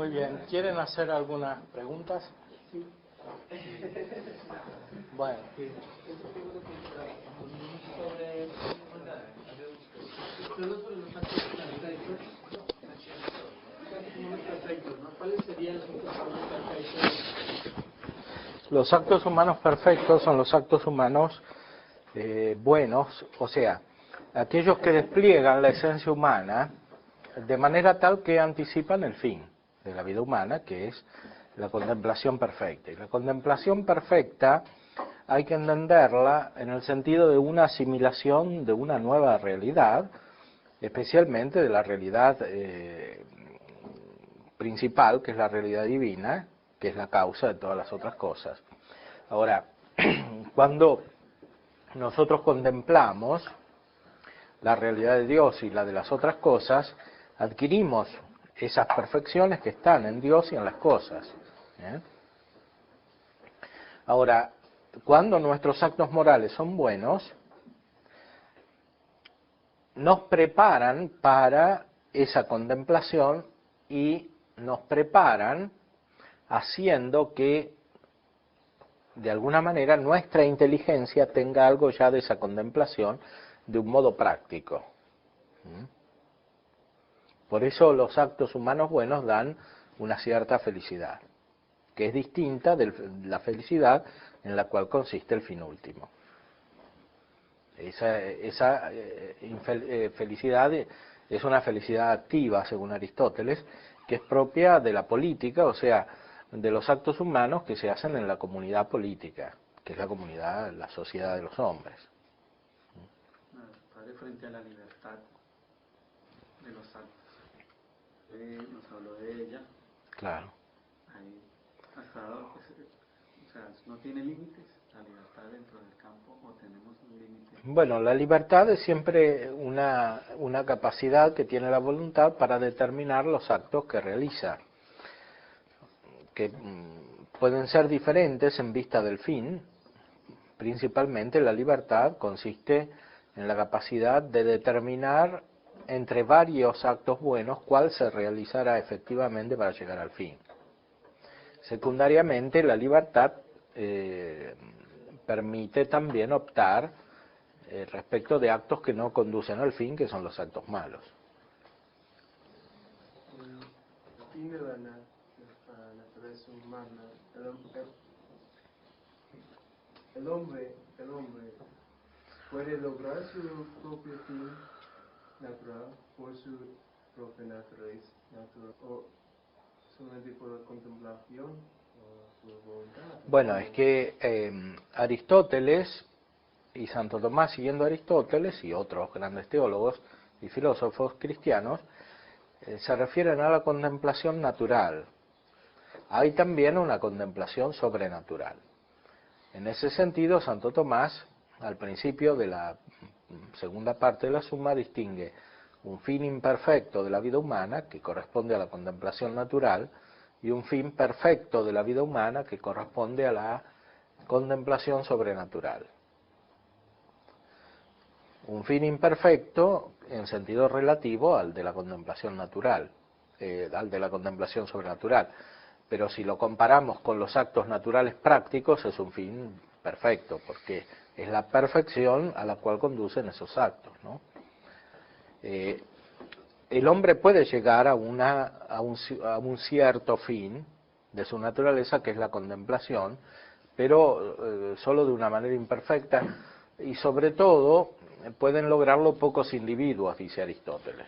Muy bien. ¿Quieren hacer algunas preguntas? Sí. Bueno. Sobre los actos perfectos. Perfectos, ¿no? ¿Cuáles serían los actos perfectos? Los actos humanos perfectos son los actos humanos buenos, o sea, aquellos que despliegan la esencia humana de manera tal que anticipan el fin de la vida humana, que es la contemplación perfecta. Y la contemplación perfecta hay que entenderla en el sentido de una asimilación de una nueva realidad, especialmente de la realidad principal, que es la realidad divina, que es la causa de todas las otras cosas. Ahora, cuando nosotros contemplamos la realidad de Dios y la de las otras cosas, adquirimos esas perfecciones que están en Dios y en las cosas. Ahora, cuando nuestros actos morales son buenos, nos preparan para esa contemplación y nos preparan haciendo que de alguna manera nuestra inteligencia tenga algo ya de esa contemplación de un modo práctico. Por eso los actos humanos buenos dan una cierta felicidad, que es distinta de la felicidad en la cual consiste el fin último. Esa felicidad es una felicidad activa, según Aristóteles, que es propia de la política, o sea, de los actos humanos que se hacen en la comunidad política, que es la comunidad, la sociedad de los hombres. Padre, frente a la libertad de los actos, nos habló de ella. Claro. Ahí, hasta ahora, o sea, no tiene límites la libertad dentro del campo, o tenemos un límite. Bueno, la libertad es siempre una capacidad que tiene la voluntad para determinar los actos que realiza, que pueden ser diferentes en vista del fin. Principalmente la libertad consiste en la capacidad de determinar entre varios actos buenos cuál se realizará efectivamente para llegar al fin. Secundariamente, la libertad permite también optar respecto de actos que no conducen al fin, que son los actos malos. El fin de la naturaleza humana, el hombre puede lograr su propio fin natural por su propia naturaleza natural, o solamente por la contemplación o por voluntad. Bueno, es que Aristóteles y Santo Tomás, siguiendo a Aristóteles y otros grandes teólogos y filósofos cristianos, se refieren a la contemplación natural. Hay también una contemplación sobrenatural. En ese sentido, Santo Tomás, al principio de la segunda parte de la Suma, distingue un fin imperfecto de la vida humana, que corresponde a la contemplación natural, y un fin perfecto de la vida humana, que corresponde a la contemplación sobrenatural. Un fin imperfecto en sentido relativo al de la contemplación natural, al de la contemplación sobrenatural. Pero si lo comparamos con los actos naturales prácticos, es un fin perfecto, porque es la perfección a la cual conducen esos actos, ¿no? El hombre puede llegar a un cierto fin de su naturaleza, que es la contemplación, pero solo de una manera imperfecta, y sobre todo pueden lograrlo pocos individuos, dice Aristóteles,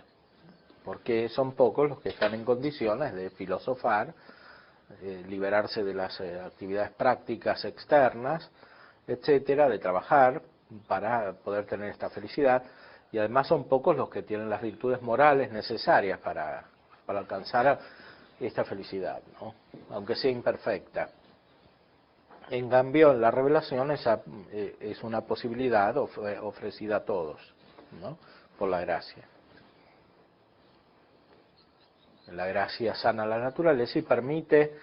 porque son pocos los que están en condiciones de filosofar, liberarse de las actividades prácticas externas, etcétera, de trabajar para poder tener esta felicidad, y además son pocos los que tienen las virtudes morales necesarias para alcanzar esta felicidad, ¿no? Aunque sea imperfecta. En cambio, la revelación es una posibilidad ofrecida a todos, ¿no? Por la gracia. La gracia sana la naturaleza y permite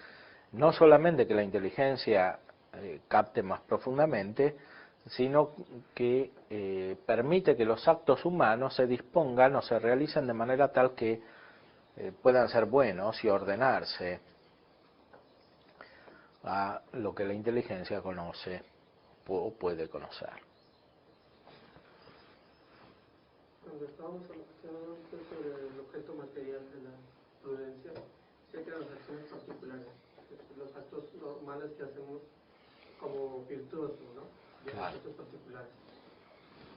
no solamente que la inteligencia capte más profundamente, sino que permite que los actos humanos se dispongan o se realicen de manera tal que puedan ser buenos y ordenarse a lo que la inteligencia conoce o puede conocer. Cuando estábamos hablando sobre el objeto material de la prudencia, sé que las acciones particulares, los actos normales que hacemos como virtuosos, ¿no? De Claro. actos particulares.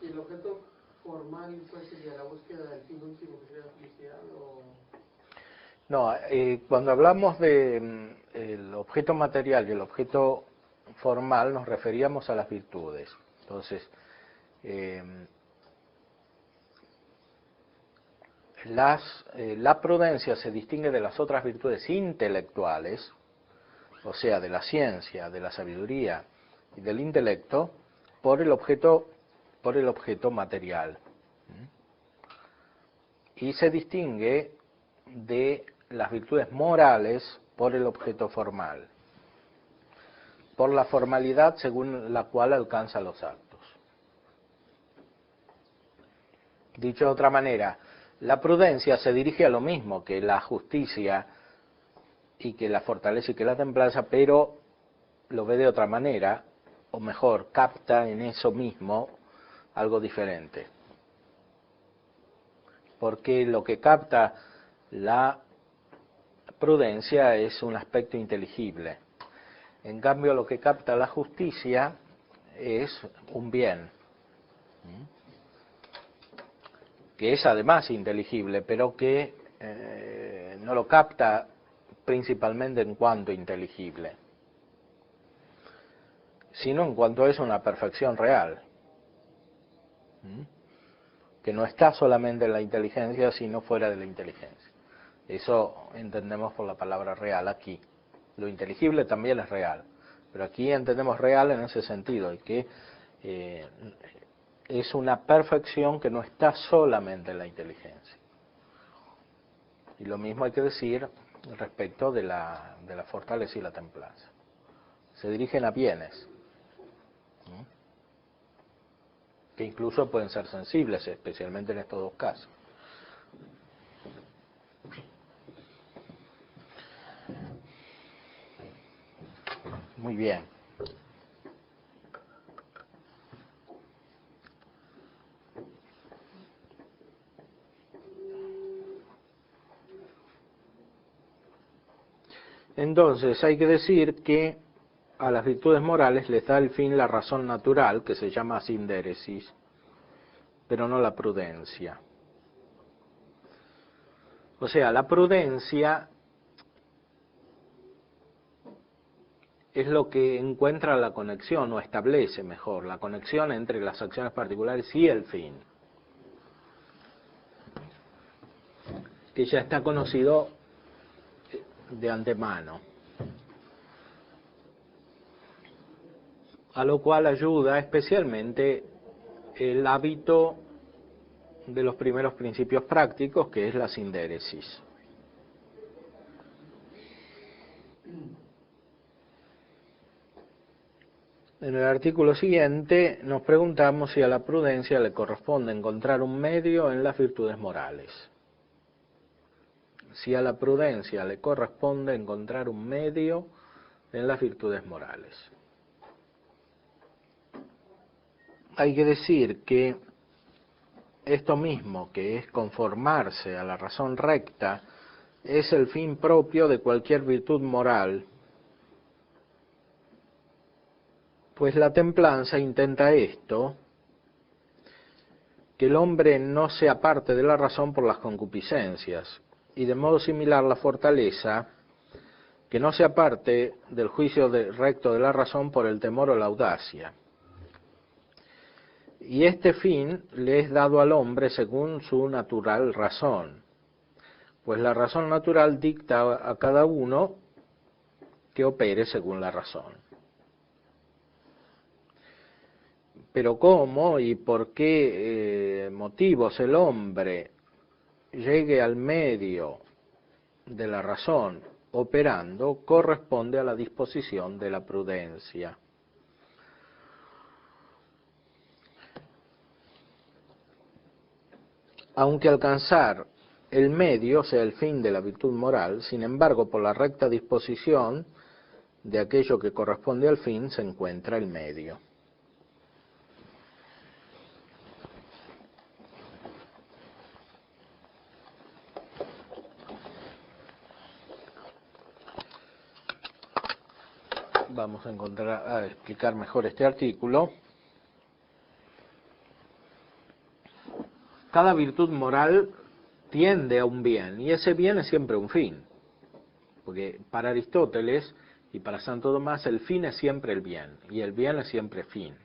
Y el objeto formal, pues, sería la búsqueda del fin último, que sería la felicidad, o... No, cuando hablamos de el objeto material y el objeto formal nos referíamos a las virtudes. Entonces, la prudencia se distingue de las otras virtudes intelectuales, o sea, de la ciencia, de la sabiduría y del intelecto, por el objeto material. Y se distingue de las virtudes morales por el objeto formal, por la formalidad según la cual alcanza los actos. Dicho de otra manera, la prudencia se dirige a lo mismo que la justicia y que la fortaleza y que la templanza, pero lo ve de otra manera, o mejor, capta en eso mismo algo diferente. Porque lo que capta la prudencia es un aspecto inteligible. En cambio, lo que capta la justicia es un bien, que es además inteligible, pero que no lo capta principalmente en cuanto inteligible, sino en cuanto es una perfección real, que no está solamente en la inteligencia, sino fuera de la inteligencia. Eso entendemos por la palabra real aquí. Lo inteligible también es real, pero aquí entendemos real en ese sentido, y que es una perfección que no está solamente en la inteligencia. Y lo mismo hay que decir respecto de la fortaleza y la templanza. Se dirigen a bienes, que incluso pueden ser sensibles, especialmente en estos dos casos. Muy bien. Entonces, hay que decir que a las virtudes morales les da el fin la razón natural, que se llama sindéresis, pero no la prudencia. O sea, la prudencia es lo que encuentra la conexión, o establece mejor, la conexión entre las acciones particulares y el fin, que ya está conocido de antemano, a lo cual ayuda especialmente el hábito de los primeros principios prácticos, que es la sindéresis. En el artículo siguiente nos preguntamos si a la prudencia le corresponde encontrar un medio en las virtudes morales. Si a la prudencia le corresponde encontrar un medio en las virtudes morales. Hay que decir que esto mismo, que es conformarse a la razón recta, es el fin propio de cualquier virtud moral, pues la templanza intenta esto, que el hombre no se aparte de la razón por las concupiscencias, y de modo similar la fortaleza, que no se aparte del juicio recto de la razón por el temor o la audacia. Y este fin le es dado al hombre según su natural razón, pues la razón natural dicta a cada uno que opere según la razón. Pero cómo y por qué motivos el hombre llegue al medio de la razón operando corresponde a la disposición de la prudencia. Aunque alcanzar el medio sea el fin de la virtud moral, sin embargo, por la recta disposición de aquello que corresponde al fin se encuentra el medio. Vamos a explicar mejor este artículo. Cada virtud moral tiende a un bien, y ese bien es siempre un fin. Porque para Aristóteles y para Santo Tomás el fin es siempre el bien, y el bien es siempre fin.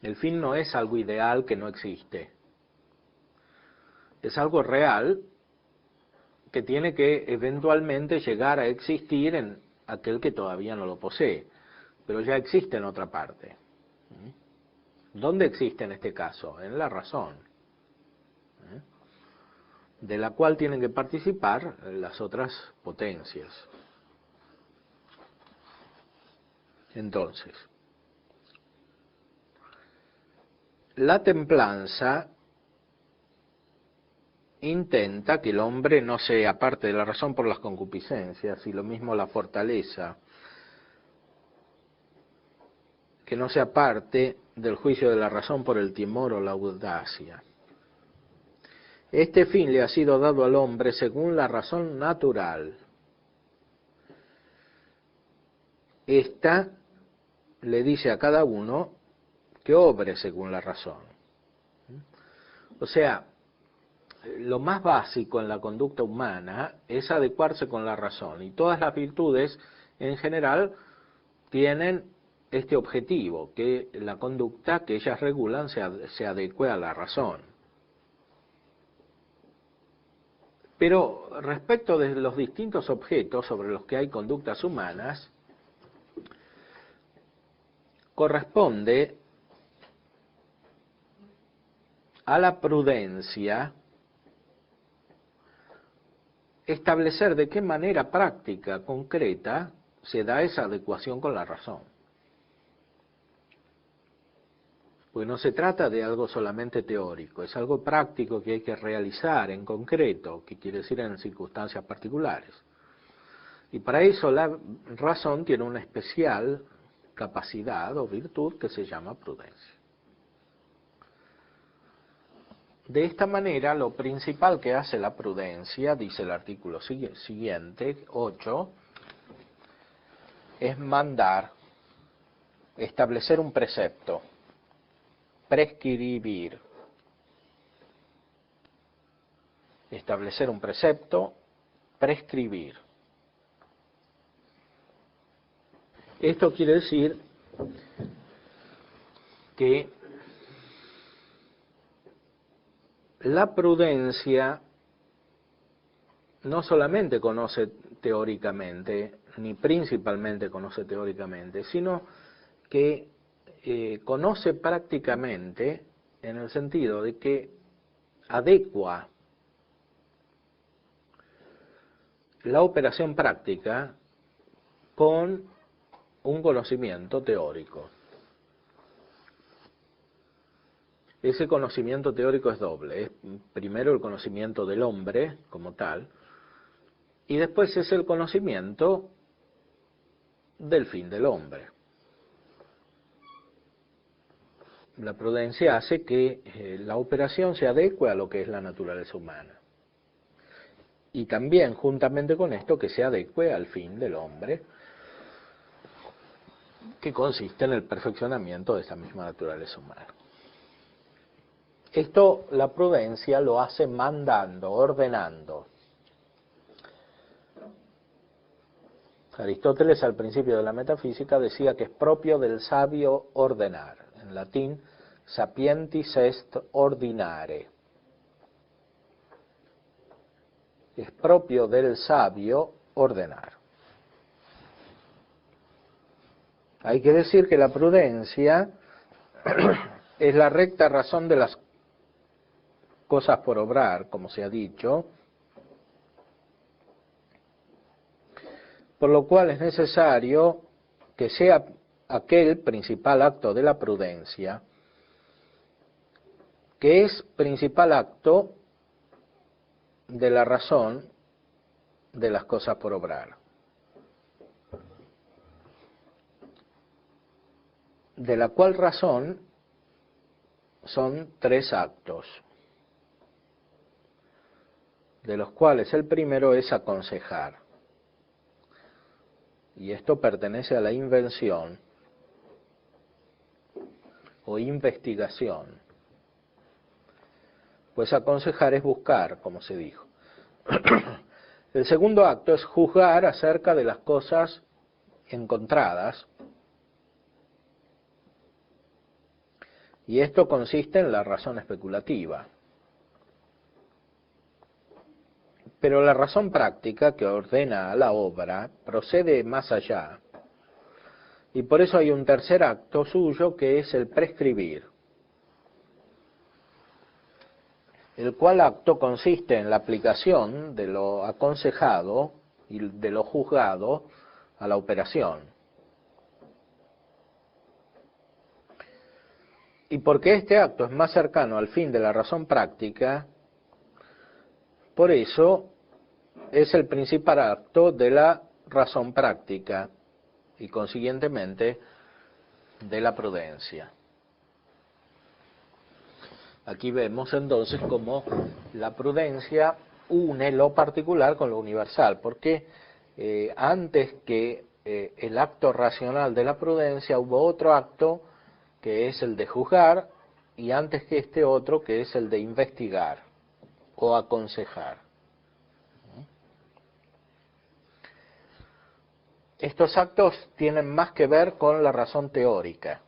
El fin no es algo ideal que no existe. Es algo real que tiene que eventualmente llegar a existir en aquel que todavía no lo posee, pero ya existe en otra parte. ¿Dónde existe en este caso? En la razón, de la cual tienen que participar las otras potencias. Entonces, la templanza intenta que el hombre no se aparte de la razón por las concupiscencias, y lo mismo la fortaleza, que no se aparte del juicio de la razón por el temor o la audacia. Este fin le ha sido dado al hombre según la razón natural. Esta le dice a cada uno que obre según la razón. O sea, lo más básico en la conducta humana es adecuarse con la razón, y todas las virtudes en general tienen este objetivo, que la conducta que ellas regulan se adecue a la razón. Pero respecto de los distintos objetos sobre los que hay conductas humanas, corresponde a la prudencia establecer de qué manera práctica, concreta, se da esa adecuación con la razón. Porque no se trata de algo solamente teórico, es algo práctico que hay que realizar en concreto, que quiere decir en circunstancias particulares. Y para eso la razón tiene una especial capacidad o virtud que se llama prudencia. De esta manera, lo principal que hace la prudencia, dice el artículo siguiente, 8, es mandar, establecer un precepto, prescribir. Establecer un precepto, prescribir. Esto quiere decir que la prudencia no solamente conoce teóricamente, ni principalmente conoce teóricamente, sino que conoce prácticamente en el sentido de que adecua la operación práctica con un conocimiento teórico. Ese conocimiento teórico es doble. Es primero el conocimiento del hombre como tal, y después es el conocimiento del fin del hombre. La prudencia hace que la operación se adecue a lo que es la naturaleza humana. Y también, juntamente con esto, que se adecue al fin del hombre, que consiste en el perfeccionamiento de esa misma naturaleza humana. Esto la prudencia lo hace mandando, ordenando. Aristóteles al principio de la metafísica decía que es propio del sabio ordenar. En latín, sapientis est ordinare. Es propio del sabio ordenar. Hay que decir que la prudencia es la recta razón de las cosas por obrar, como se ha dicho, por lo cual es necesario que sea aquel principal acto de la prudencia que es principal acto de la razón de las cosas por obrar. De la cual razón son 3 actos, de los cuales el primero es aconsejar. Y esto pertenece a la invención o investigación. Pues aconsejar es buscar, como se dijo. El segundo acto es juzgar acerca de las cosas encontradas. Y esto consiste en la razón especulativa. Pero la razón práctica que ordena a la obra procede más allá. Y por eso hay un tercer acto suyo que es el prescribir. El cual acto consiste en la aplicación de lo aconsejado y de lo juzgado a la operación. Y porque este acto es más cercano al fin de la razón práctica, por eso es el principal acto de la razón práctica y consiguientemente de la prudencia. Aquí vemos entonces cómo la prudencia une lo particular con lo universal, porque antes que el acto racional de la prudencia hubo otro acto que es el de juzgar, y antes que este otro que es el de investigar o aconsejar. Estos actos tienen más que ver con la razón teórica.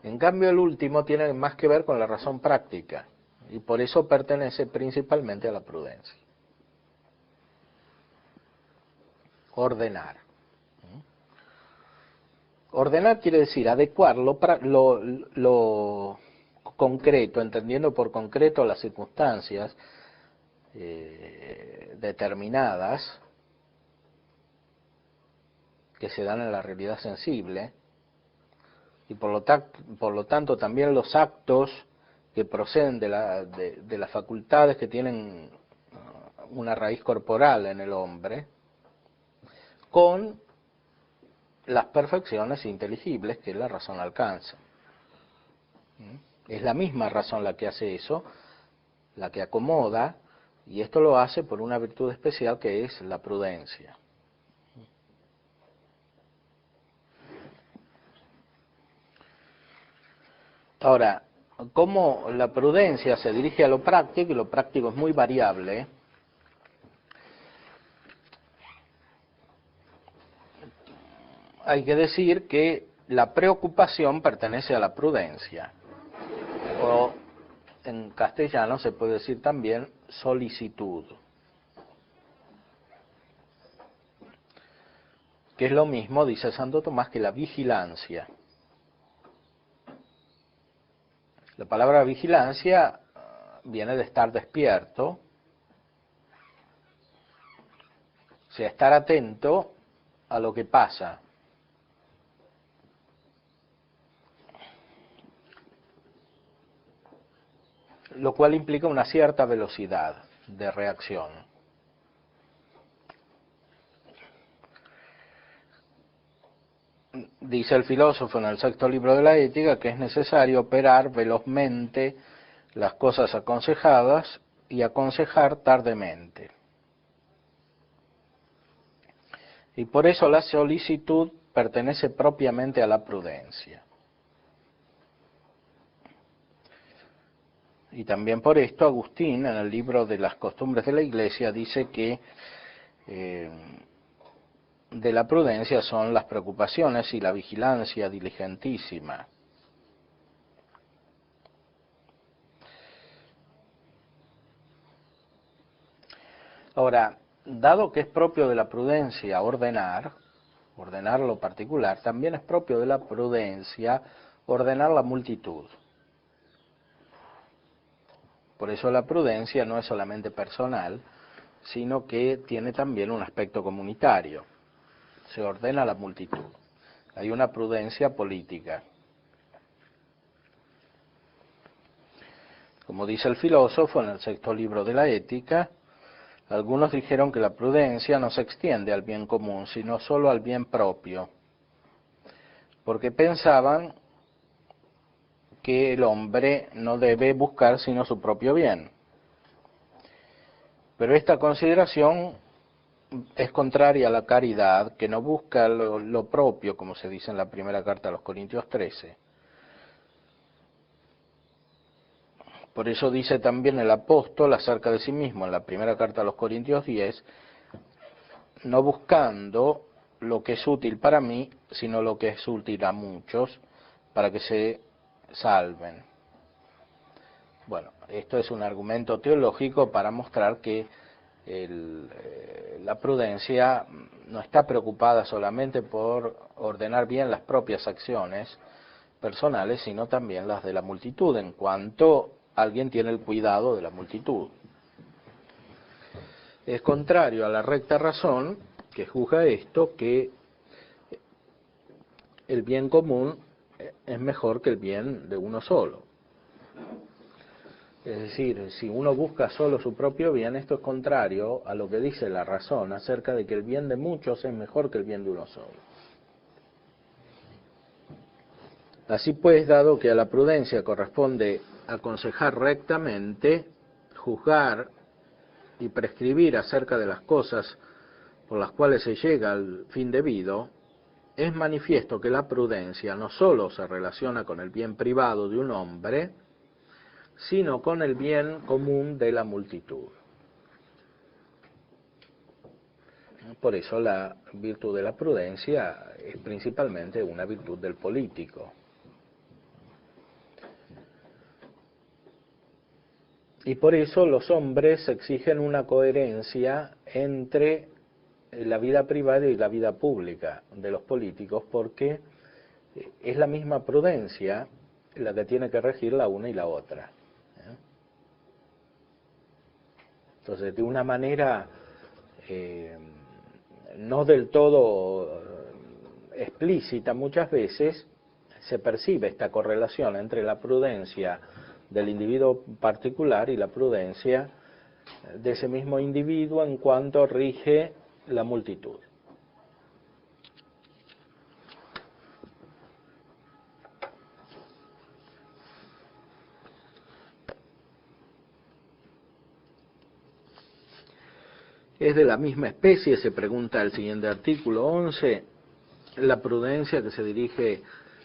En cambio, el último tiene más que ver con la razón práctica, y por eso pertenece principalmente a la prudencia. Ordenar. Ordenar quiere decir adecuar lo concreto, entendiendo por concreto las circunstancias determinadas que se dan en la realidad sensible, y por lo tanto también los actos que proceden de las facultades que tienen una raíz corporal en el hombre, con las perfecciones inteligibles que la razón alcanza. Es la misma razón la que hace eso, la que acomoda, y esto lo hace por una virtud especial que es la prudencia. Ahora, cómo la prudencia se dirige a lo práctico, y lo práctico es muy variable, hay que decir que la preocupación pertenece a la prudencia, o en castellano se puede decir también solicitud, que es lo mismo, dice Santo Tomás, que la vigilancia. La palabra vigilancia viene de estar despierto, o sea, estar atento a lo que pasa. Lo cual implica una cierta velocidad de reacción. Dice el filósofo en el 6º libro de la Ética que es necesario operar velozmente las cosas aconsejadas y aconsejar tardemente. Y por eso la solicitud pertenece propiamente a la prudencia. Y también por esto Agustín, en el libro de las costumbres de la Iglesia, dice que de la prudencia son las preocupaciones y la vigilancia diligentísima. Ahora, dado que es propio de la prudencia ordenar lo particular, también es propio de la prudencia ordenar la multitud. Por eso la prudencia no es solamente personal, sino que tiene también un aspecto comunitario. Se ordena la multitud. Hay una prudencia política. Como dice el filósofo en el sexto libro de la Ética, algunos dijeron que la prudencia no se extiende al bien común, sino solo al bien propio, porque pensaban que el hombre no debe buscar sino su propio bien. Pero esta consideración es contraria a la caridad, que no busca lo propio, como se dice en la primera carta a los Corintios 13. Por eso dice también el apóstol acerca de sí mismo en la primera carta a los Corintios 10, no buscando lo que es útil para mí, sino lo que es útil a muchos, para que se salven. Bueno, esto es un argumento teológico para mostrar que la prudencia no está preocupada solamente por ordenar bien las propias acciones personales, sino también las de la multitud, en cuanto alguien tiene el cuidado de la multitud. Es contrario a la recta razón que juzga esto, que el bien común es mejor que el bien de uno solo. Es decir, si uno busca solo su propio bien, esto es contrario a lo que dice la razón acerca de que el bien de muchos es mejor que el bien de uno solo. Así pues, dado que a la prudencia corresponde aconsejar rectamente, juzgar y prescribir acerca de las cosas por las cuales se llega al fin debido, es manifiesto que la prudencia no sólo se relaciona con el bien privado de un hombre, sino con el bien común de la multitud. Por eso la virtud de la prudencia es principalmente una virtud del político. Y por eso los hombres exigen una coherencia entre la vida privada y la vida pública de los políticos, porque es la misma prudencia la que tiene que regir la una y la otra. Entonces, de una manera no del todo explícita, muchas veces se percibe esta correlación entre la prudencia del individuo particular y la prudencia de ese mismo individuo en cuanto rige la multitud. ¿Es de la misma especie?, se pregunta el siguiente artículo 11, la prudencia que se dirige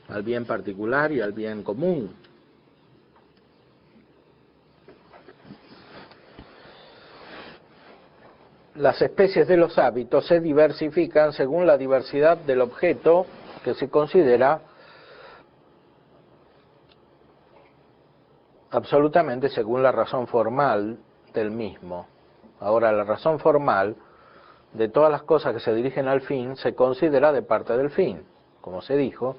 al bien particular y al bien común. Las especies de los hábitos se diversifican según la diversidad del objeto que se considera absolutamente según la razón formal del mismo. Ahora, la razón formal de todas las cosas que se dirigen al fin se considera de parte del fin, como se dijo,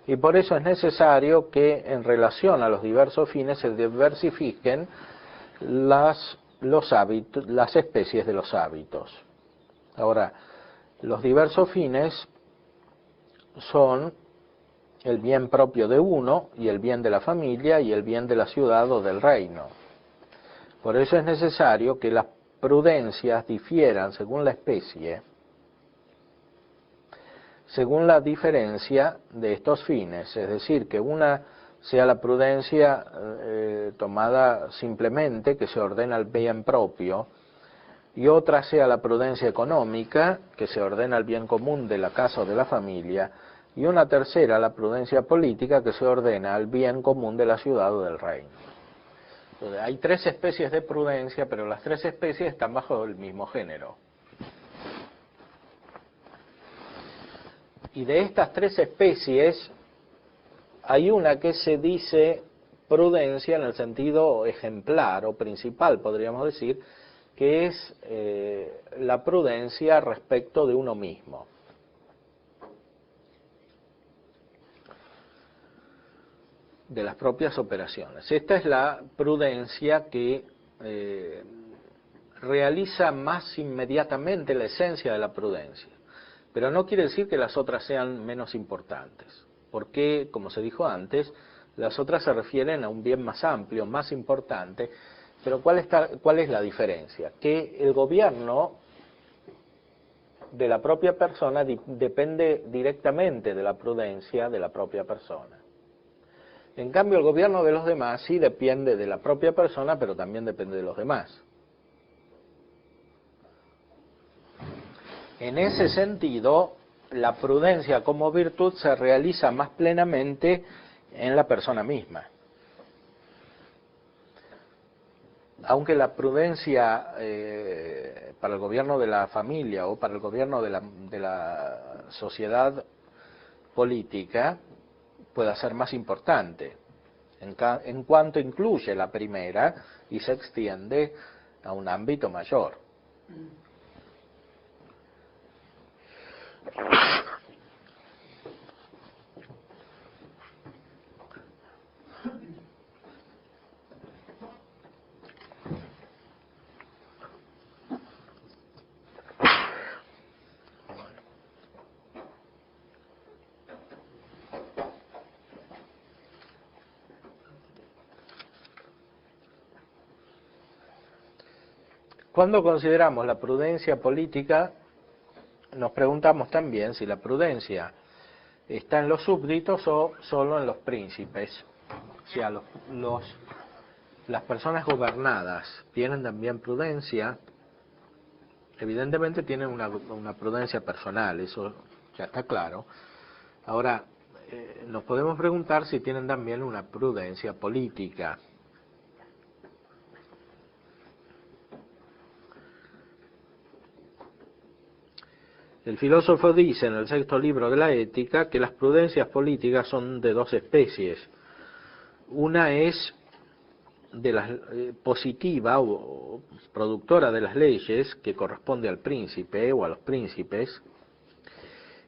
y por eso es necesario que en relación a los diversos fines se diversifiquen los hábitos, las especies de los hábitos. Ahora, los diversos fines son el bien propio de uno y el bien de la familia y el bien de la ciudad o del reino. Por eso es necesario que las prudencias difieran según la especie, según la diferencia de estos fines, es decir, que una sea la prudencia tomada simplemente, que se ordena al bien propio, y otra sea la prudencia económica, que se ordena al bien común de la casa o de la familia, y una tercera la prudencia política, que se ordena al bien común de la ciudad o del reino. Entonces, hay tres especies de prudencia, pero las tres especies están bajo el mismo género. Y de estas tres especies, hay una que se dice prudencia en el sentido ejemplar o principal, podríamos decir, que es la prudencia respecto de uno mismo. De las propias operaciones. Esta es la prudencia que realiza más inmediatamente la esencia de la prudencia, pero no quiere decir que las otras sean menos importantes, porque, como se dijo antes, Las otras se refieren a un bien más amplio, más importante, pero ¿cuál es la diferencia? Que el gobierno de la propia persona depende directamente de la prudencia de la propia persona. En cambio, el gobierno de los demás sí depende de la propia persona, pero también depende de los demás. En ese sentido, la prudencia como virtud se realiza más plenamente en la persona misma. Aunque la prudencia para el gobierno de la familia o para el gobierno de la sociedad política pueda ser más importante, en cuanto incluye la primera y se extiende a un ámbito mayor. Cuando consideramos la prudencia política, nos preguntamos también si la prudencia está en los súbditos o solo en los príncipes. O sea, las personas gobernadas tienen también prudencia, evidentemente tienen una prudencia personal, eso ya está claro. Ahora, nos podemos preguntar si tienen también una prudencia política. El filósofo dice en el sexto libro de la Ética que las prudencias políticas son de dos especies. Una es positiva o productora de las leyes, que corresponde al príncipe o a los príncipes,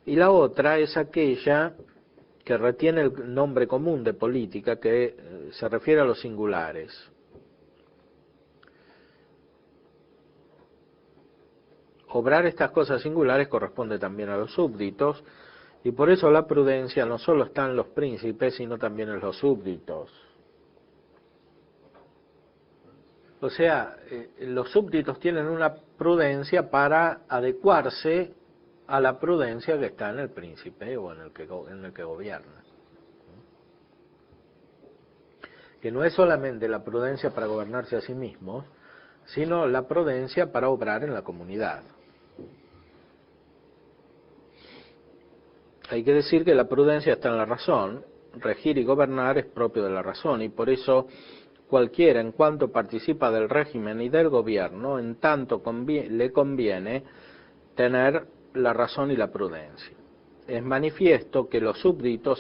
y la otra es aquella que retiene el nombre común de política, que se refiere a los singulares. Obrar estas cosas singulares corresponde también a los súbditos, y por eso la prudencia no solo está en los príncipes, sino también en los súbditos. O sea, los súbditos tienen una prudencia para adecuarse a la prudencia que está en el príncipe o en el que gobierna. Que no es solamente la prudencia para gobernarse a sí mismos, sino la prudencia para obrar en la comunidad. Hay que decir que la prudencia está en la razón, regir y gobernar es propio de la razón, y por eso cualquiera, en cuanto participa del régimen y del gobierno, en tanto le conviene tener la razón y la prudencia. Es manifiesto que el súbdito,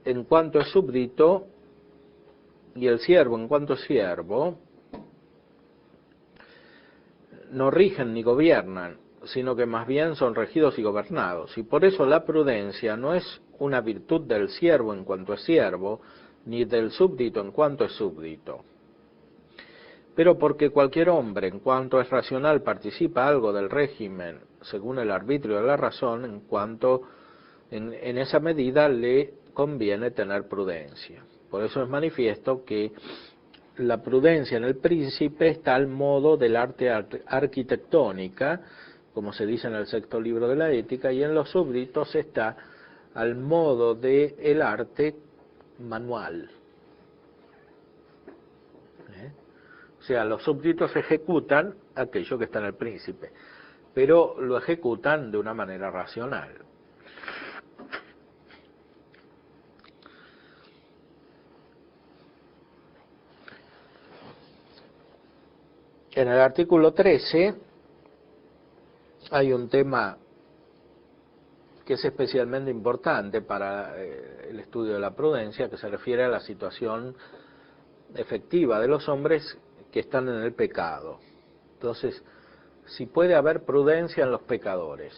en cuanto es súbdito, y el siervo, en cuanto es siervo, no rigen ni gobiernan, sino que más bien son regidos y gobernados. Y por eso la prudencia no es una virtud del siervo en cuanto es siervo, ni del súbdito en cuanto es súbdito. Pero porque cualquier hombre, en cuanto es racional, participa algo del régimen según el arbitrio de la razón, en esa medida le conviene tener prudencia. Por eso es manifiesto que la prudencia en el príncipe está al modo del arte arquitectónica, como se dice en el sexto libro de la Ética, y en los súbditos está al modo del arte manual. O sea, los súbditos ejecutan aquello que está en el príncipe, pero lo ejecutan de una manera racional. En el artículo 13 hay un tema que es especialmente importante para el estudio de la prudencia, que se refiere a la situación efectiva de los hombres que están en el pecado. Entonces, si puede haber prudencia en los pecadores.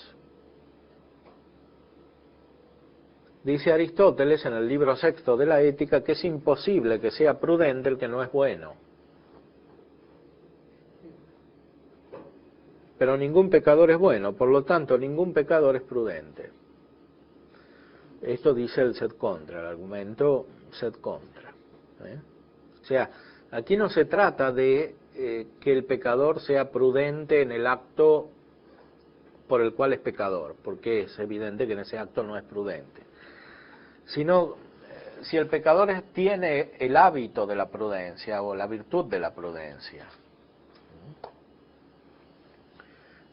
Dice Aristóteles en el libro sexto de la Ética que es imposible que sea prudente el que no es bueno. Pero ningún pecador es bueno, por lo tanto ningún pecador es prudente. Esto dice el sed contra, el argumento sed contra. O sea, aquí no se trata de que el pecador sea prudente en el acto por el cual es pecador, porque es evidente que en ese acto no es prudente, sino si el pecador tiene el hábito de la prudencia o la virtud de la prudencia.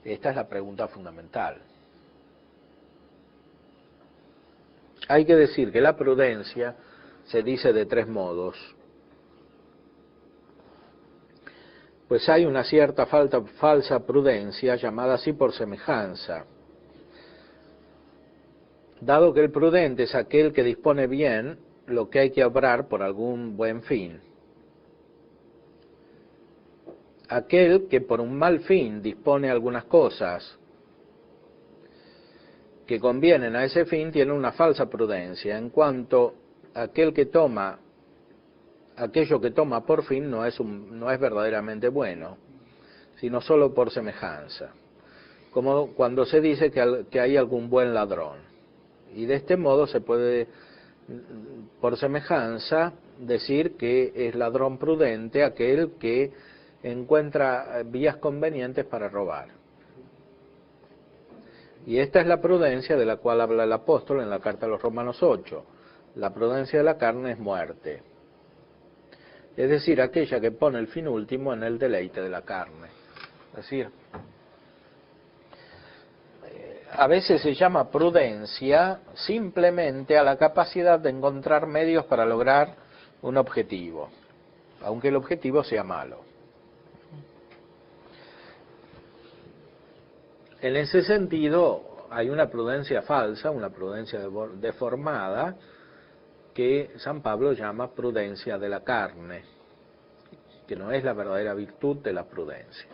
Esta es la pregunta fundamental. Hay que decir que la prudencia se dice de tres modos. Pues hay una cierta falsa prudencia, llamada así por semejanza, dado que el prudente es aquel que dispone bien lo que hay que obrar por algún buen fin. Aquel que por un mal fin dispone algunas cosas que convienen a ese fin tiene una falsa prudencia, en cuanto aquel que toma aquello que toma por fin no es verdaderamente bueno, sino solo por semejanza, como cuando se dice que hay algún buen ladrón. Y de este modo se puede, por semejanza, decir que es ladrón prudente aquel que encuentra vías convenientes para robar. Y esta es la prudencia de la cual habla el apóstol en la carta a los Romanos 8. La prudencia de la carne es muerte. Es decir, aquella que pone el fin último en el deleite de la carne. Es decir, a veces se llama prudencia simplemente a la capacidad de encontrar medios para lograr un objetivo, aunque el objetivo sea malo. En ese sentido, hay una prudencia falsa, una prudencia deformada, que San Pablo llama prudencia de la carne, que no es la verdadera virtud de la prudencia.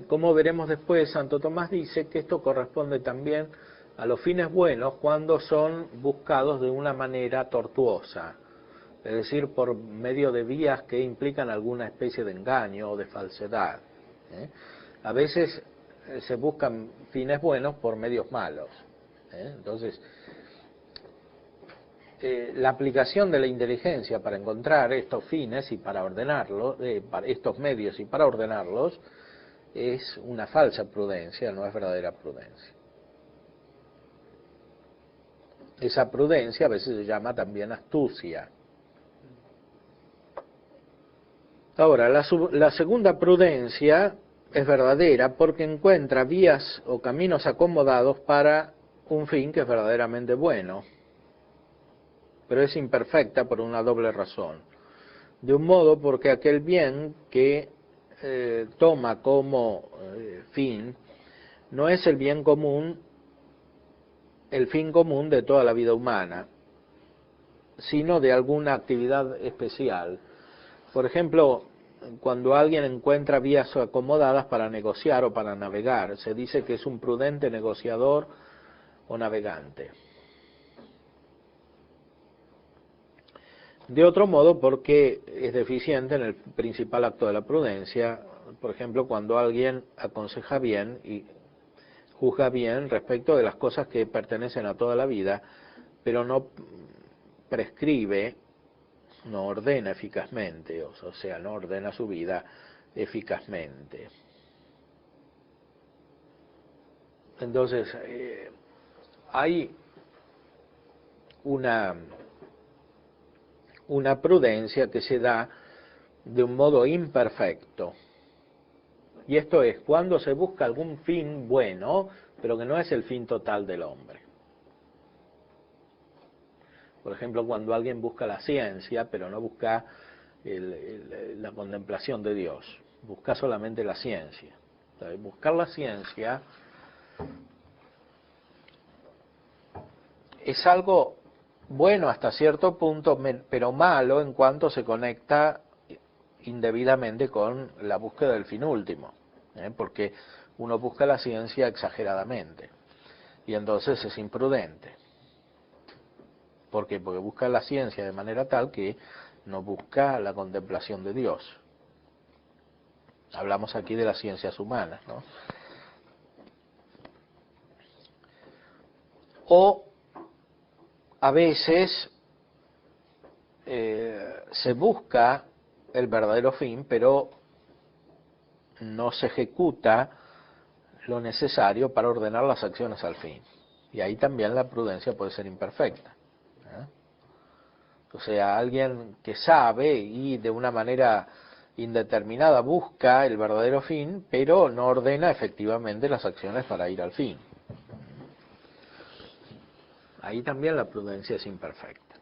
Como veremos después, Santo Tomás dice que esto corresponde también a los fines buenos cuando son buscados de una manera tortuosa, es decir, por medio de vías que implican alguna especie de engaño o de falsedad. A veces se buscan fines buenos por medios malos. Entonces, la aplicación de la inteligencia para encontrar estos fines y para ordenarlos, estos medios y para ordenarlos, es una falsa prudencia, no es verdadera prudencia. Esa prudencia a veces se llama también astucia. Ahora, la segunda prudencia es verdadera porque encuentra vías o caminos acomodados para un fin que es verdaderamente bueno, pero es imperfecta por una doble razón. De un modo, porque aquel bien que toma como fin no es el bien común, el fin común de toda la vida humana, sino de alguna actividad especial. Por ejemplo, cuando alguien encuentra vías acomodadas para negociar o para navegar, se dice que es un prudente negociador o navegante. De otro modo, porque es deficiente en el principal acto de la prudencia, por ejemplo, cuando alguien aconseja bien y juzga bien respecto de las cosas que pertenecen a toda la vida, pero no prescribe, no ordena eficazmente, o sea, no ordena su vida eficazmente. Entonces, hay una prudencia que se da de un modo imperfecto. Y esto es cuando se busca algún fin bueno, pero que no es el fin total del hombre. Por ejemplo, cuando alguien busca la ciencia, pero no busca la contemplación de Dios, busca solamente la ciencia. Entonces, buscar la ciencia es algo bueno hasta cierto punto, pero malo en cuanto se conecta indebidamente con la búsqueda del fin último, porque uno busca la ciencia exageradamente y entonces es imprudente. ¿Por qué? Porque busca la ciencia de manera tal que no busca la contemplación de Dios. Hablamos aquí de las ciencias humanas, ¿no? o a veces se busca el verdadero fin, pero no se ejecuta lo necesario para ordenar las acciones al fin. Y ahí también la prudencia puede ser imperfecta. O sea, alguien que sabe y de una manera indeterminada busca el verdadero fin, pero no ordena efectivamente las acciones para ir al fin. Ahí también la prudencia es imperfecta.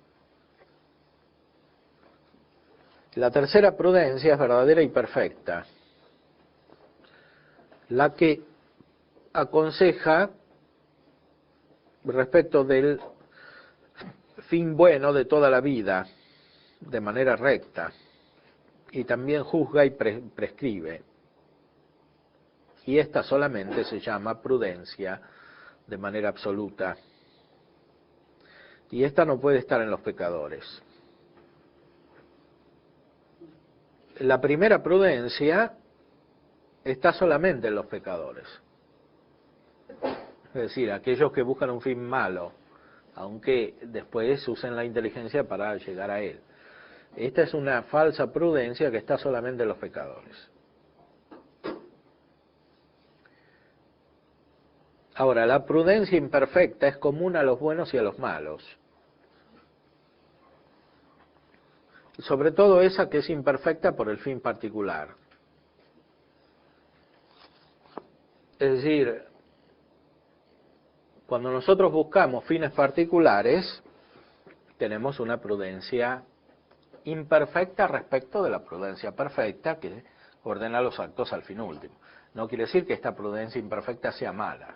La tercera prudencia es verdadera y perfecta, la que aconseja respecto del fin bueno de toda la vida, de manera recta, y también juzga y prescribe. Y esta solamente se llama prudencia de manera absoluta. Y esta no puede estar en los pecadores. La primera prudencia está solamente en los pecadores. Es decir, aquellos que buscan un fin malo, aunque después usen la inteligencia para llegar a él. Esta es una falsa prudencia que está solamente en los pecadores. Ahora, la prudencia imperfecta es común a los buenos y a los malos. Sobre todo esa que es imperfecta por el fin particular. Es decir, cuando nosotros buscamos fines particulares, tenemos una prudencia imperfecta respecto de la prudencia perfecta que ordena los actos al fin último. No quiere decir que esta prudencia imperfecta sea mala.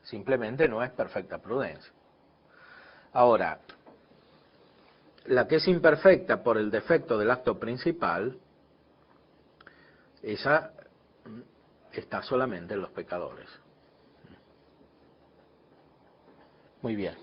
Simplemente no es perfecta prudencia. Ahora, la que es imperfecta por el defecto del acto principal, esa está solamente en los pecadores. Muy bien.